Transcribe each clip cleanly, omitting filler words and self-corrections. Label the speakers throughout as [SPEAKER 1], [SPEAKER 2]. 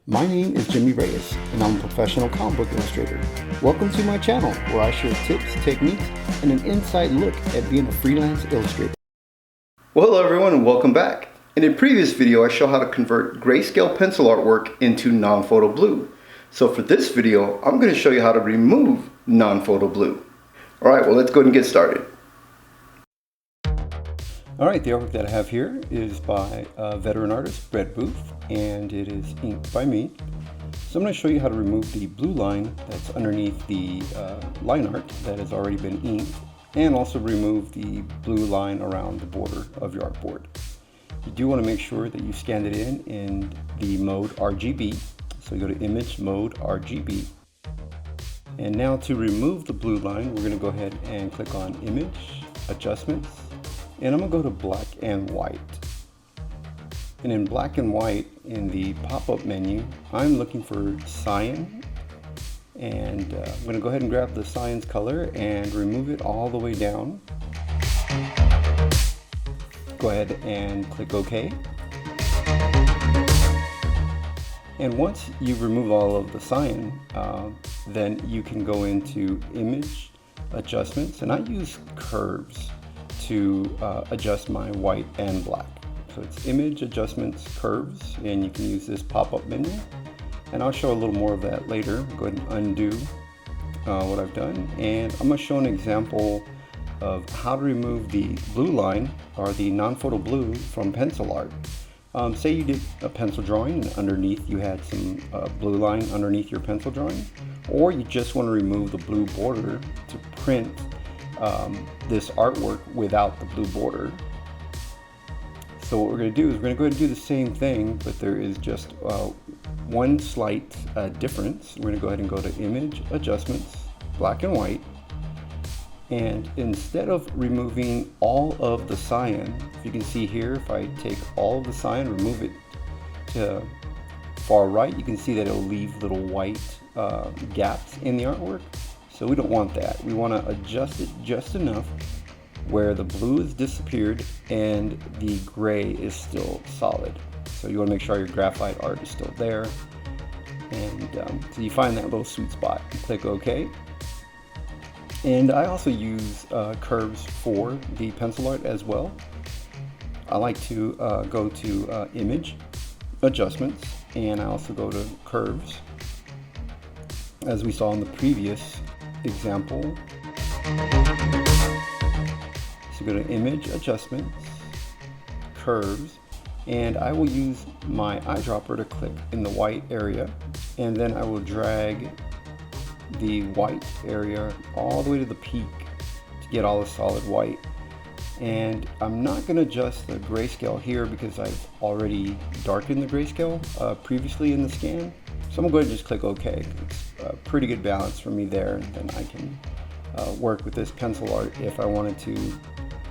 [SPEAKER 1] My name is Jimmy Reyes, and I'm a professional comic book illustrator. Welcome to my channel, where I share tips, techniques, and an inside look at being a freelance illustrator. Well, hello everyone, and welcome back. In a previous video, I showed how to convert grayscale pencil artwork into non-photo blue. So for this video, I'm going to show you how to remove non-photo blue. Alright, well let's go ahead and get started. Alright, the artwork that I have here is by veteran artist Brett Booth, and it is inked by me. So I'm going to show you how to remove the blue line that's underneath the line art that has already been inked, and also remove the blue line around the border of your artboard. You do want to make sure that you scanned it in the mode RGB. So you go to Image Mode RGB. And now to remove the blue line, we're going to go ahead and click on Image, Adjustments, and I'm going to go to Black and White. And in Black and White, in the pop-up menu, I'm looking for cyan. And I'm going to go ahead and grab the cyan's color and remove it all the way down. Go ahead and click OK. And once you remove all of the cyan, then you can go into Image, Adjustments, and I use curves to adjust my white and black. So it's Image, Adjustments, Curves, and you can use this pop-up menu. And I'll show a little more of that later. Go ahead and undo what I've done. And I'm going to show an example of how to remove the blue line, or the non-photo blue, from pencil art. Say you did a pencil drawing and underneath you had some blue line underneath your pencil drawing, or you just want to remove the blue border to print this artwork without the blue border. So what we're going to do is we're going to go ahead and do the same thing, but there is just one slight difference. We're going to go ahead and go to Image, Adjustments, Black and White, and instead of removing all of the cyan, if you can see here, if I take all of the cyan, remove it to far right, you can see that it'll leave little white gaps in the artwork. So we don't want that. We want to adjust it just enough where the blue has disappeared and the gray is still solid. So you want to make sure your graphite art is still there. And so you find that little sweet spot. You click OK. And I also use curves for the pencil art as well. I like to go to Image, Adjustments, and I also go to Curves, as we saw in the previous example. So go to Image, Adjustments, Curves, and I will use my eyedropper to click in the white area, and then I will drag the white area all the way to the peak to get all the solid white. And I'm not going to adjust the grayscale here because I've already darkened the grayscale previously in the scan. So I'm going to go ahead and just click OK. It's a pretty good balance for me there, and then I can work with this pencil art if I wanted to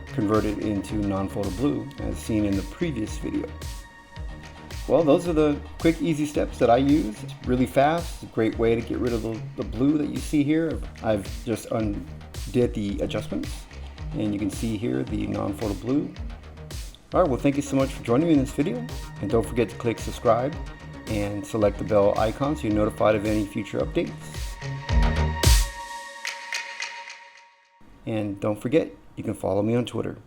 [SPEAKER 1] convert it into non-photo blue as seen in the previous video. Well, those are the quick, easy steps that I use. It's really fast. It's a great way to get rid of the blue that you see here. I've just undid the adjustments, and you can see here the non-photo blue. All right, well, thank you so much for joining me in this video, and don't forget to click subscribe and select the bell icon so you're notified of any future updates. And don't forget, you can follow me on Twitter.